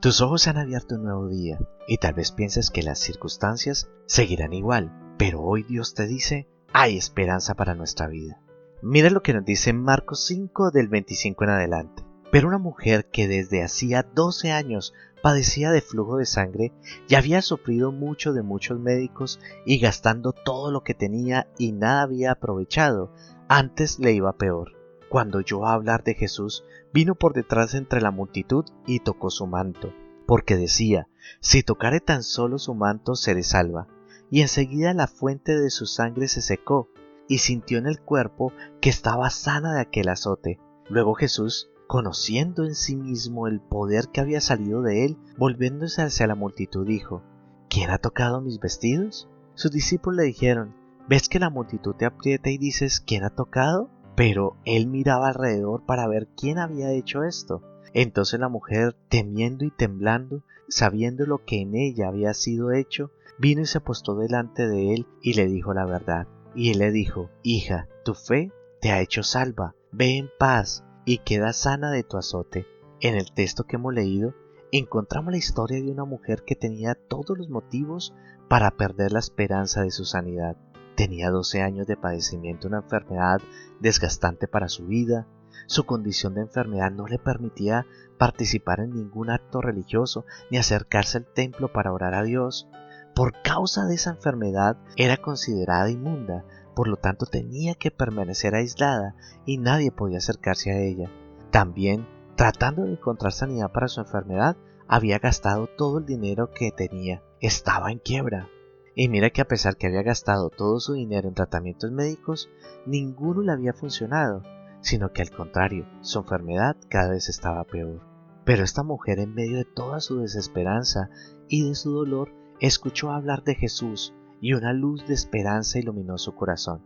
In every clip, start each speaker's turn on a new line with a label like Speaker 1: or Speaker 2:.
Speaker 1: Tus ojos se han abierto un nuevo día y tal vez pienses que las circunstancias seguirán igual, pero hoy Dios te dice, hay esperanza para nuestra vida. Mira lo que nos dice Marcos 5 del 25 en adelante. Pero una mujer que desde hacía 12 años padecía de flujo de sangre y había sufrido mucho de muchos médicos y gastando todo lo que tenía y nada había aprovechado, antes le iba peor. Cuando oyó hablar de Jesús, vino por detrás entre la multitud y tocó su manto, porque decía, si tocare tan solo su manto seré salva. Y enseguida la fuente de su sangre se secó, y sintió en el cuerpo que estaba sana de aquel azote. Luego Jesús, conociendo en sí mismo el poder que había salido de él, volviéndose hacia la multitud dijo, ¿quién ha tocado mis vestidos? Sus discípulos le dijeron, ¿ves que la multitud te aprieta y dices, ¿quién ha tocado? Pero él miraba alrededor para ver quién había hecho esto. Entonces la mujer, temiendo y temblando, sabiendo lo que en ella había sido hecho, vino y se postó delante de él y le dijo la verdad. Y él le dijo, hija, tu fe te ha hecho salva, ve en paz y queda sana de tu azote. En el texto que hemos leído, encontramos la historia de una mujer que tenía todos los motivos para perder la esperanza de su sanidad. Tenía 12 años de padecimiento, una enfermedad desgastante para su vida. Su condición de enfermedad no le permitía participar en ningún acto religioso ni acercarse al templo para orar a Dios. Por causa de esa enfermedad era considerada inmunda, por lo tanto tenía que permanecer aislada y nadie podía acercarse a ella. También, tratando de encontrar sanidad para su enfermedad, había gastado todo el dinero que tenía. Estaba en quiebra. Y mira que a pesar que había gastado todo su dinero en tratamientos médicos, ninguno le había funcionado, sino que al contrario, su enfermedad cada vez estaba peor. Pero esta mujer, en medio de toda su desesperanza y de su dolor, escuchó hablar de Jesús y una luz de esperanza iluminó su corazón,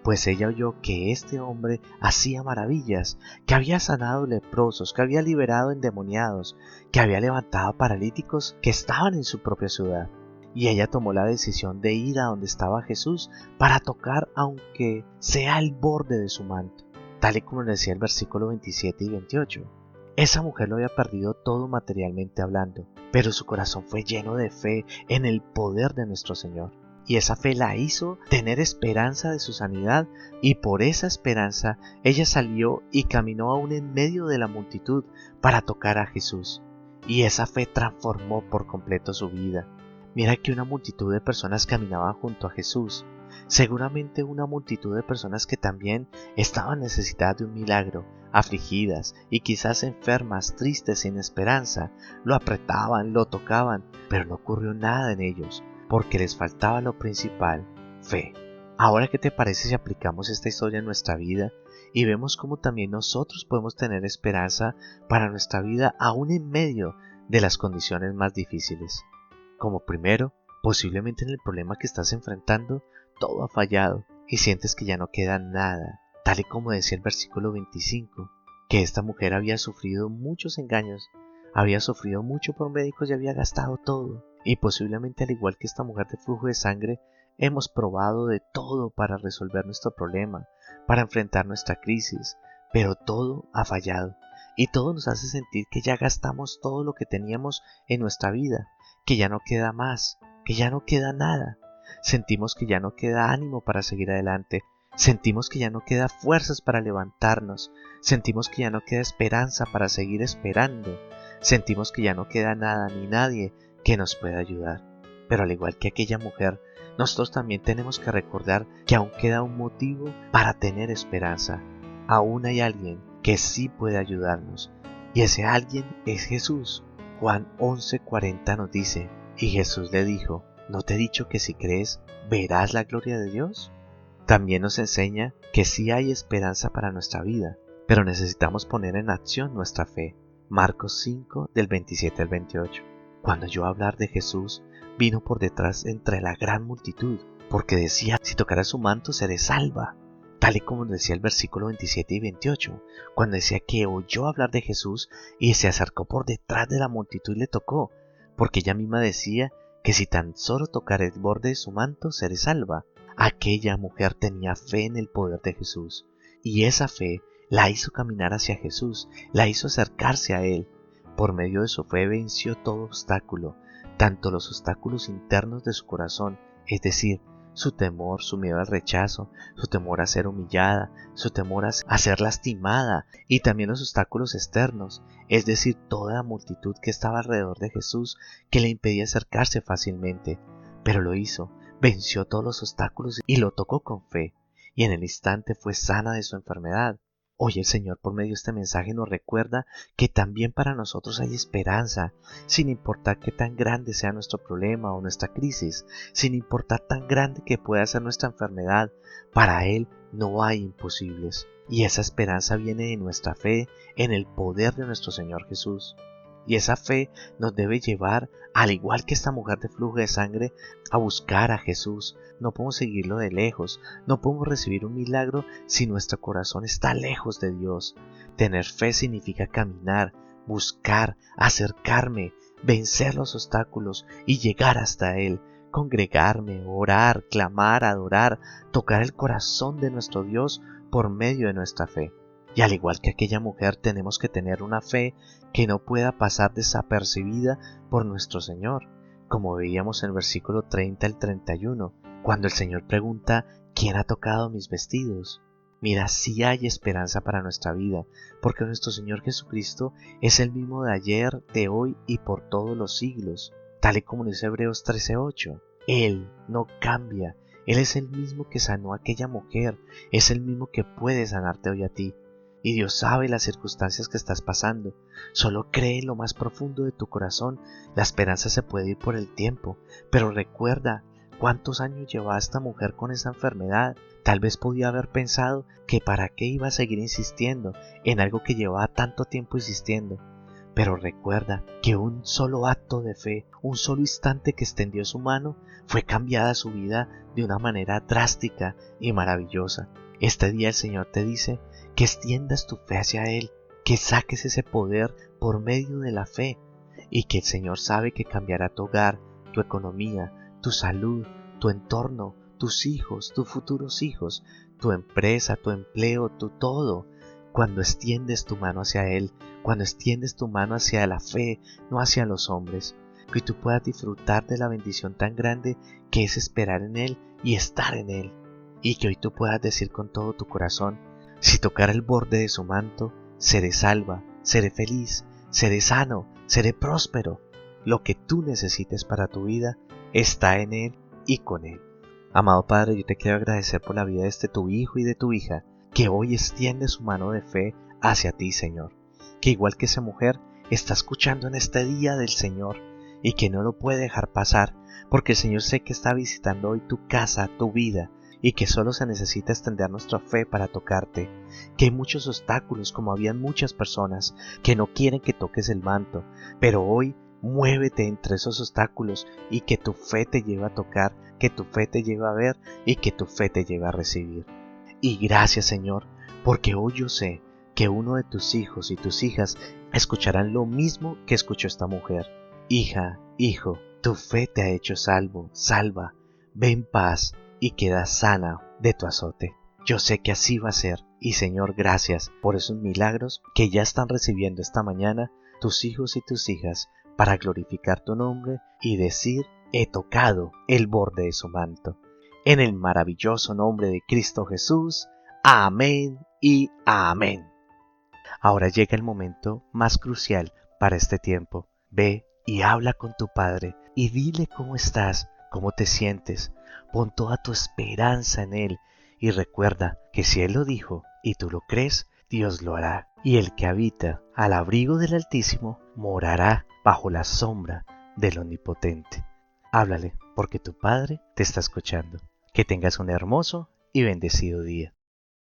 Speaker 1: pues ella oyó que este hombre hacía maravillas, que había sanado leprosos, que había liberado endemoniados, que había levantado paralíticos que estaban en su propia ciudad. Y ella tomó la decisión de ir a donde estaba Jesús para tocar aunque sea el borde de su manto, tal y como decía el versículo 27 y 28. Esa mujer lo había perdido todo materialmente hablando, pero su corazón fue lleno de fe en el poder de nuestro Señor. Y esa fe la hizo tener esperanza de su sanidad, y por esa esperanza ella salió y caminó aún en medio de la multitud para tocar a Jesús. Y esa fe transformó por completo su vida. Mira que una multitud de personas caminaban junto a Jesús, seguramente una multitud de personas que también estaban necesitadas de un milagro, afligidas y quizás enfermas, tristes, sin esperanza. Lo apretaban, lo tocaban, pero no ocurrió nada en ellos, porque les faltaba lo principal, fe. Ahora, ¿qué te parece si aplicamos esta historia en nuestra vida y vemos cómo también nosotros podemos tener esperanza para nuestra vida aún en medio de las condiciones más difíciles? Como primero, posiblemente en el problema que estás enfrentando, todo ha fallado y sientes que ya no queda nada, tal y como decía el versículo 25, que esta mujer había sufrido muchos engaños, había sufrido mucho por médicos y había gastado todo. Y posiblemente al igual que esta mujer de flujo de sangre, hemos probado de todo para resolver nuestro problema, para enfrentar nuestra crisis, pero todo ha fallado. Y todo nos hace sentir que ya gastamos todo lo que teníamos en nuestra vida, que ya no queda más, que ya no queda nada. Sentimos que ya no queda ánimo para seguir adelante, sentimos que ya no queda fuerzas para levantarnos, sentimos que ya no queda esperanza para seguir esperando, sentimos que ya no queda nada ni nadie que nos pueda ayudar. Pero al igual que aquella mujer, nosotros también tenemos que recordar que aún queda un motivo para tener esperanza. Aún hay alguien que sí puede ayudarnos, y ese alguien es Jesús. Juan 11:40 nos dice, y Jesús le dijo, ¿no te he dicho que si crees, verás la gloria de Dios? También nos enseña que sí hay esperanza para nuestra vida, pero necesitamos poner en acción nuestra fe. Marcos 5 del 27 al 28. Cuando oyó hablar de Jesús, vino por detrás entre la gran multitud, porque decía, si tocara su manto seré salva. Tal y como decía el versículo 27 y 28, cuando decía que oyó hablar de Jesús y se acercó por detrás de la multitud y le tocó, porque ella misma decía que si tan solo tocara el borde de su manto seré salva. Aquella mujer tenía fe en el poder de Jesús, y esa fe la hizo caminar hacia Jesús, la hizo acercarse a Él. por medio de su fe venció todo obstáculo, tanto los obstáculos internos de su corazón, es decir, su temor, su miedo al rechazo, su temor a ser humillada, su temor a ser lastimada, y también los obstáculos externos, es decir, toda la multitud que estaba alrededor de Jesús que le impedía acercarse fácilmente. Pero lo hizo, venció todos los obstáculos y lo tocó con fe, y en el instante fue sana de su enfermedad. Hoy el Señor por medio de este mensaje nos recuerda que también para nosotros hay esperanza, sin importar qué tan grande sea nuestro problema o nuestra crisis, sin importar tan grande que pueda ser nuestra enfermedad, para Él no hay imposibles. Y esa esperanza viene de nuestra fe en el poder de nuestro Señor Jesús. Y esa fe nos debe llevar, al igual que esta mujer de flujo de sangre, a buscar a Jesús. No podemos seguirlo de lejos, no podemos recibir un milagro si nuestro corazón está lejos de Dios. Tener fe significa caminar, buscar, acercarme, vencer los obstáculos y llegar hasta Él. Congregarme, orar, clamar, adorar, tocar el corazón de nuestro Dios por medio de nuestra fe. Y al igual que aquella mujer, tenemos que tener una fe que no pueda pasar desapercibida por nuestro Señor, como veíamos en el versículo 30 al 31, cuando el Señor pregunta: ¿quién ha tocado mis vestidos? Mira, sí hay esperanza para nuestra vida, porque nuestro Señor Jesucristo es el mismo de ayer, de hoy y por todos los siglos, tal y como dice Hebreos 13:8. Él no cambia, Él es el mismo que sanó a aquella mujer, es el mismo que puede sanarte hoy a ti. Y Dios sabe las circunstancias que estás pasando. Solo cree en lo más profundo de tu corazón. La esperanza se puede ir por el tiempo, pero recuerda cuántos años llevaba esta mujer con esa enfermedad. Tal vez podía haber pensado que para qué iba a seguir insistiendo en algo que llevaba tanto tiempo insistiendo. Pero recuerda que un solo acto de fe, un solo instante que extendió su mano, fue cambiada su vida de una manera drástica y maravillosa. Este día el Señor te dice que extiendas tu fe hacia Él, que saques ese poder por medio de la fe, y que el Señor sabe que cambiará tu hogar, tu economía, tu salud, tu entorno, tus hijos, tus futuros hijos, tu empresa, tu empleo, tu todo, cuando extiendes tu mano hacia Él, cuando extiendes tu mano hacia la fe, no hacia los hombres, que tú puedas disfrutar de la bendición tan grande que es esperar en Él y estar en Él, y que hoy tú puedas decir con todo tu corazón: si tocara el borde de su manto, seré salva, seré feliz, seré sano, seré próspero. Lo que tú necesites para tu vida está en Él y con Él. Amado Padre, yo te quiero agradecer por la vida de tu hijo y de tu hija, que hoy extiende su mano de fe hacia ti, Señor. Que igual que esa mujer, está escuchando en este día del Señor y que no lo puede dejar pasar, porque el Señor sé que está visitando hoy tu casa, tu vida, y que solo se necesita extender nuestra fe para tocarte, que hay muchos obstáculos, como habían muchas personas que no quieren que toques el manto, pero hoy muévete entre esos obstáculos y que tu fe te lleve a tocar, que tu fe te lleve a ver y que tu fe te lleve a recibir. Y gracias, Señor, porque hoy yo sé que uno de tus hijos y tus hijas escucharán lo mismo que escuchó esta mujer. Hija, hijo, tu fe te ha hecho salvo, salva, ve en paz y queda sana de tu azote. Yo sé que así va a ser, y Señor, gracias por esos milagros que ya están recibiendo esta mañana tus hijos y tus hijas, para glorificar tu nombre y decir: he tocado el borde de su manto. En el maravilloso nombre de Cristo Jesús, amén y amén. Ahora llega el momento más crucial para este tiempo. Ve y habla con tu Padre y dile cómo estás, cómo te sientes. Pon toda tu esperanza en Él y recuerda que si Él lo dijo y tú lo crees, Dios lo hará. Y el que habita al abrigo del Altísimo morará bajo la sombra del Omnipotente. Háblale, porque tu Padre te está escuchando. Que tengas un hermoso y bendecido día.